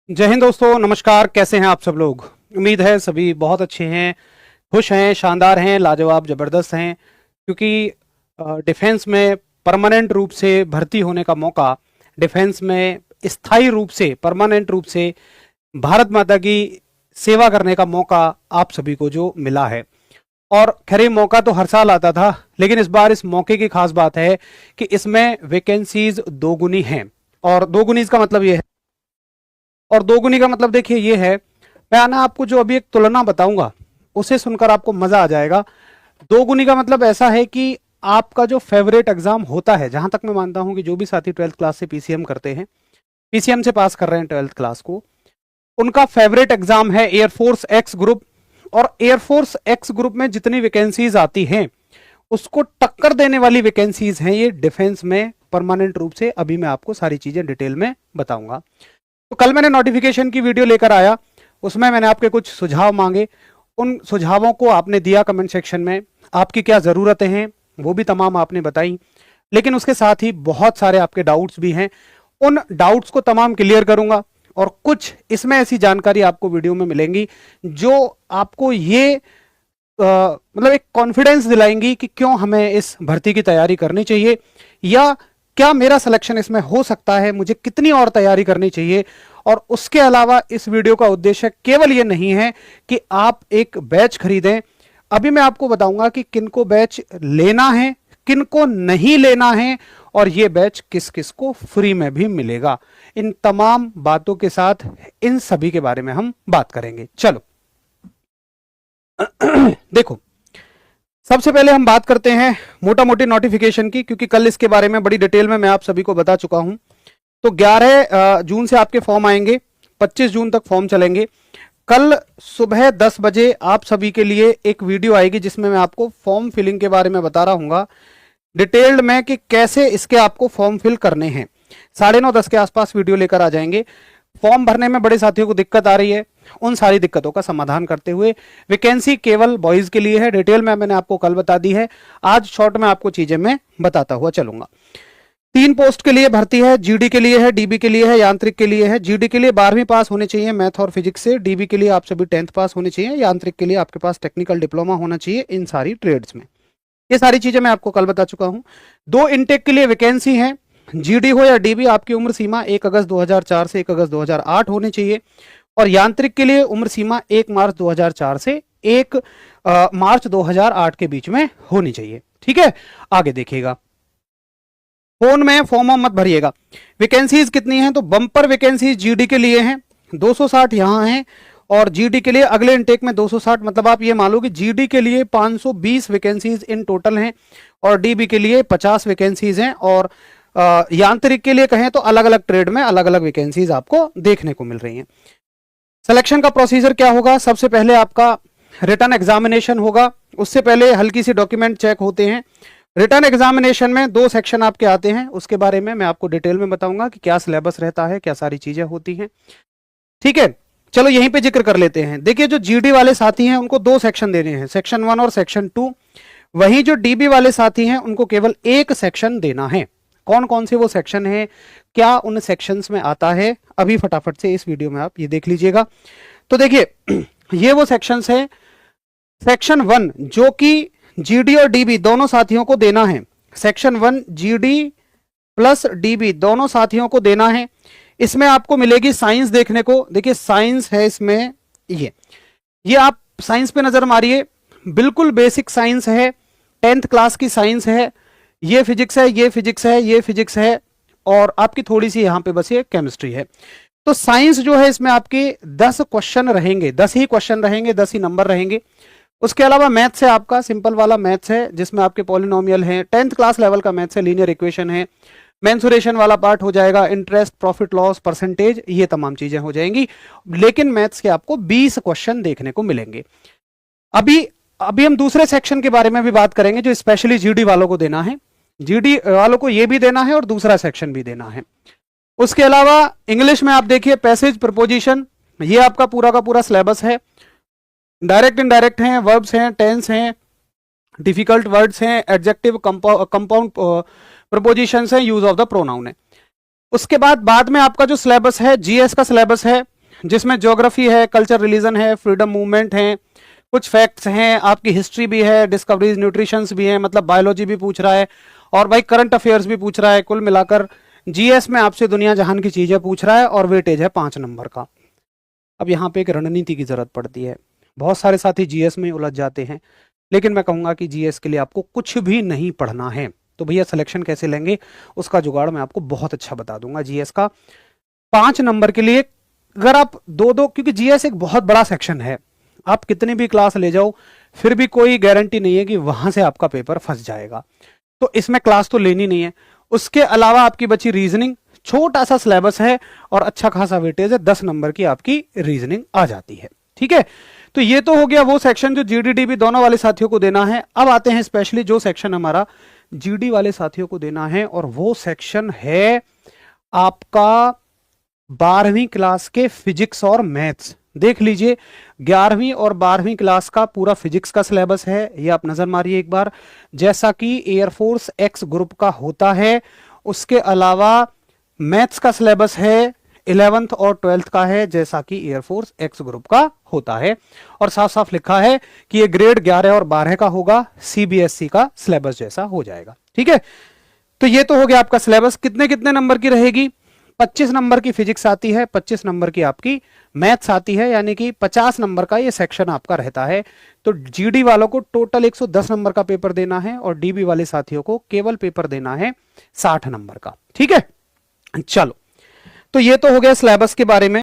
जय हिंद दोस्तों, नमस्कार। कैसे हैं आप सब लोग? उम्मीद है सभी बहुत अच्छे हैं, खुश हैं, शानदार हैं, लाजवाब, ज़बरदस्त हैं। क्योंकि डिफेंस में परमानेंट रूप से भर्ती होने का मौका, डिफेंस में स्थायी रूप से, परमानेंट रूप से भारत माता की सेवा करने का मौका आप सभी को जो मिला है। और खैर ये मौका तो हर साल आता था, लेकिन इस बार इस मौके की खास बात है कि इसमें वैकेंसीज दोगुनी हैं। और दोगुनी का मतलब ये है, और दोगुनी का मतलब देखिए ये है, मैं ना आपको जो अभी एक तुलना बताऊंगा उसे सुनकर आपको मजा आ जाएगा। दोगुनी का मतलब ऐसा है कि आपका जो फेवरेट एग्जाम होता है, जहां तक मैं मानता हूं कि जो भी साथी 12th क्लास से पीसीएम करते हैं, पीसीएम से पास कर रहे हैं 12th क्लास को, उनका फेवरेट एग्जाम है एयरफोर्स एक्स ग्रुप। और एयरफोर्स एक्स ग्रुप में जितनी वैकेंसीज आती हैं उसको टक्कर देने वाली वैकेंसीज हैं ये डिफेंस में परमानेंट रूप से। अभी मैं आपको सारी चीजें डिटेल में बताऊंगा। तो कल मैंने नोटिफिकेशन की वीडियो लेकर आया, उसमें मैंने आपके कुछ सुझाव मांगे। उन सुझावों को आपने दिया कमेंट सेक्शन में, आपकी क्या ज़रूरतें हैं वो भी तमाम आपने बताई। लेकिन उसके साथ ही बहुत सारे आपके डाउट्स भी हैं, उन डाउट्स को तमाम क्लियर करूंगा। और कुछ इसमें ऐसी जानकारी आपको वीडियो में मिलेंगी जो आपको ये मतलब एक कॉन्फिडेंस दिलाएंगी कि क्यों हमें इस भर्ती की तैयारी करनी चाहिए, या क्या मेरा सिलेक्शन इसमें हो सकता है, मुझे कितनी और तैयारी करनी चाहिए। और उसके अलावा इस वीडियो का उद्देश्य केवल ये नहीं है कि आप एक बैच खरीदें। अभी मैं आपको बताऊंगा कि किनको बैच लेना है, किनको नहीं लेना है, और ये बैच किस किस को फ्री में भी मिलेगा। इन तमाम बातों के साथ इन सभी के बारे में हम बात करेंगे। चलो देखो, सबसे पहले हम बात करते हैं मोटा मोटी नोटिफिकेशन की, क्योंकि कल इसके बारे में बड़ी डिटेल में मैं आप सभी को बता चुका हूं। तो 11 जून से आपके फॉर्म आएंगे, 25 जून तक फॉर्म चलेंगे। कल सुबह 10 बजे आप सभी के लिए एक वीडियो आएगी जिसमें मैं आपको फॉर्म फिलिंग के बारे में बता रहा हूँ डिटेल्ड में कि कैसे इसके आपको फॉर्म फिल करने हैं। 9:30-10 के आसपास वीडियो लेकर आ जाएंगे। फॉर्म भरने में बड़े साथियों को दिक्कत आ रही है, उन सारी दिक्कतों का समाधान करते हुए, वैकेंसी केवल बॉयज के लिए है, डिटेल में मैंने आपको कल बता दी है। आज शॉर्ट में आपको चीजें मैं बताता हुआ चलूंगा। 3 पोस्ट के लिए भर्ती है, जीडी के लिए है, डीबी के लिए है, यांत्रिक के लिए है। जीडी के लिए 12वीं पास होने चाहिए मैथ और फिजिक्स से, डीबी के लिए आप सभी 10th पास होने चाहिए, यांत्रिक के लिए आपके पास टेक्निकल डिप्लोमा होना चाहिए इन सारी ट्रेड्स में। ये सारी चीजें मैं आपको कल बता चुका हूं। 2 इनटेक के लिए वैकेंसी है, जीडी हो या डीबी, आपकी उम्र सीमा 1 अगस्त 2004 से 1 अगस्त 2008 होनी चाहिए। और यांत्रिक के लिए उम्र सीमा 1 मार्च 2004 से 1 मार्च 2008 के बीच में होनी चाहिए। ठीक है, आगे देखिएगा, फोन में फॉर्म मत भरिएगा। वैकेंसीज कितनी हैं? तो बम्पर वैकेंसीज जीडी के लिए हैं 260 यहां हैं, और जीडी के लिए अगले इनटेक में 260, मतलब आप ये मान लो कि जीडी के लिए 520 वैकेंसीज इन टोटल हैं, और डीबी के लिए 50 वैकेंसीज हैं। और यांत्रिक के लिए कहें तो अलग अलग ट्रेड में अलग अलग वैकेंसीज आपको देखने को मिल रही हैं। सिलेक्शन का प्रोसीजर क्या होगा? सबसे पहले आपका रिटन एग्जामिनेशन होगा, उससे पहले हल्की सी डॉक्यूमेंट चेक होते हैं। रिटन एग्जामिनेशन में 2 सेक्शन आपके आते हैं, उसके बारे में मैं आपको डिटेल में बताऊंगा कि क्या सिलेबस रहता है, क्या सारी चीजें होती हैं। ठीक है, चलो यहीं पे जिक्र कर लेते हैं। देखिए, जो जीडी वाले साथी हैं उनको 2 सेक्शन देने हैं, सेक्शन 1 और सेक्शन 2। वहीं जो डीबी वाले साथी हैं उनको केवल 1 सेक्शन देना है। कौन कौन से वो सेक्शन है, क्या उन सेक्शंस में आता है, अभी फटाफट से इस वीडियो में आप ये देख लीजिएगा। तो देखिए, ये वो सेक्शंस है। सेक्शन 1 जो कि जीडी और डीबी दोनों साथियों को देना है। सेक्शन 1 जीडी प्लस डीबी दोनों साथियों को देना है। इसमें आपको मिलेगी साइंस देखने को। देखिए, साइंस है इसमें, ये आप साइंस पे नजर मारिए, बिल्कुल बेसिक साइंस है, 10th क्लास की साइंस है। ये फिजिक्स है, ये फिजिक्स है, ये फिजिक्स है, और आपकी थोड़ी सी यहां पे बस ये केमिस्ट्री है। तो साइंस जो है इसमें आपके 10 क्वेश्चन रहेंगे, 10 ही क्वेश्चन रहेंगे, 10 ही नंबर रहेंगे। उसके अलावा मैथ्स है, आपका सिंपल वाला मैथ्स है जिसमें आपके पॉलिनोमियल हैं, 10th क्लास लेवल का मैथ्स है, लीनियर इक्वेशन है, मेंसुरेशन वाला पार्ट हो जाएगा, इंटरेस्ट, प्रॉफिट लॉस, परसेंटेज, ये तमाम चीजें हो जाएंगी। लेकिन मैथ्स के आपको 20 क्वेश्चन देखने को मिलेंगे। अभी अभी हम दूसरे सेक्शन के बारे में भी बात करेंगे जो स्पेशली जीडी वालों को देना है। जीडी वालों को ये भी देना है और दूसरा सेक्शन भी देना है। उसके अलावा इंग्लिश में आप देखिए, पैसेज, प्रपोजिशन, ये आपका पूरा का पूरा सिलेबस है। डायरेक्ट इनडायरेक्ट हैं, वर्ब्स हैं, टेंस हैं, डिफिकल्ट वर्ड्स हैं, एडजेक्टिव, कंपाउंड प्रपोजिशंस हैं, यूज ऑफ द प्रोनाउन है। उसके बाद में आपका जो सिलेबस है, जीएस का सिलेबस है, जिसमें ज्योग्राफी है, कल्चर रिलीजन है, फ्रीडम मूवमेंट है, कुछ फैक्ट्स हैं, आपकी हिस्ट्री भी है, डिस्कवरीज न्यूट्रिशंस भी है, मतलब बायोलॉजी भी पूछ रहा है, और भाई करंट अफेयर्स भी पूछ रहा है। कुल मिलाकर जीएस में आपसे दुनिया जहान की चीजें पूछ रहा है और वेटेज है 5 नंबर का। अब यहाँ पे एक रणनीति की जरूरत पड़ती है। बहुत सारे साथी जीएस में उलझ जाते हैं, लेकिन मैं कहूंगा कि जीएस के लिए आपको कुछ भी नहीं पढ़ना है। तो भैया सिलेक्शन कैसे लेंगे उसका जुगाड़ मैं आपको बहुत अच्छा बता दूंगा। जीएस का 5 नंबर के लिए अगर आप दो, क्योंकि जीएस एक बहुत बड़ा सेक्शन है, आप कितनी भी क्लास ले जाओ फिर भी कोई गारंटी नहीं है कि वहां से आपका पेपर फंस जाएगा। तो इसमें क्लास तो लेनी नहीं है। उसके अलावा आपकी बची रीजनिंग, छोटा सा सिलेबस है और अच्छा खासा वेटेज है, 10 नंबर की आपकी रीजनिंग आ जाती है। ठीक है, तो ये तो हो गया वो सेक्शन जो जीडी भी दोनों वाले साथियों को देना है। अब आते हैं स्पेशली जो सेक्शन हमारा जीडी वाले साथियों को देना है, और वो सेक्शन है आपका 12वीं क्लास के फिजिक्स और मैथ्स। देख लीजिए 11वीं और 12वीं क्लास का पूरा फिजिक्स का सिलेबस है, ये आप नजर मारिए एक बार, जैसा कि एयरफोर्स एक्स ग्रुप का होता है। उसके अलावा मैथ्स का सिलेबस है 11th और 12th का है, जैसा कि एयरफोर्स एक्स ग्रुप का होता है, और साफ साफ लिखा है कि ये ग्रेड 11 और 12 का होगा, सीबीएसई का सिलेबस जैसा हो जाएगा। ठीक है, तो ये तो हो गया आपका सिलेबस। कितने कितने नंबर की रहेगी? 25 नंबर की फिजिक्स आती है, 25 नंबर की आपकी मैथ्स आती है, यानी कि 50 नंबर का ये सेक्शन आपका रहता है। तो जीडी वालों को टोटल 110 नंबर का पेपर देना है, और डीबी वाले साथियों को केवल पेपर देना है 60 नंबर का। ठीक है, चलो, तो ये तो हो गया सिलेबस के बारे में।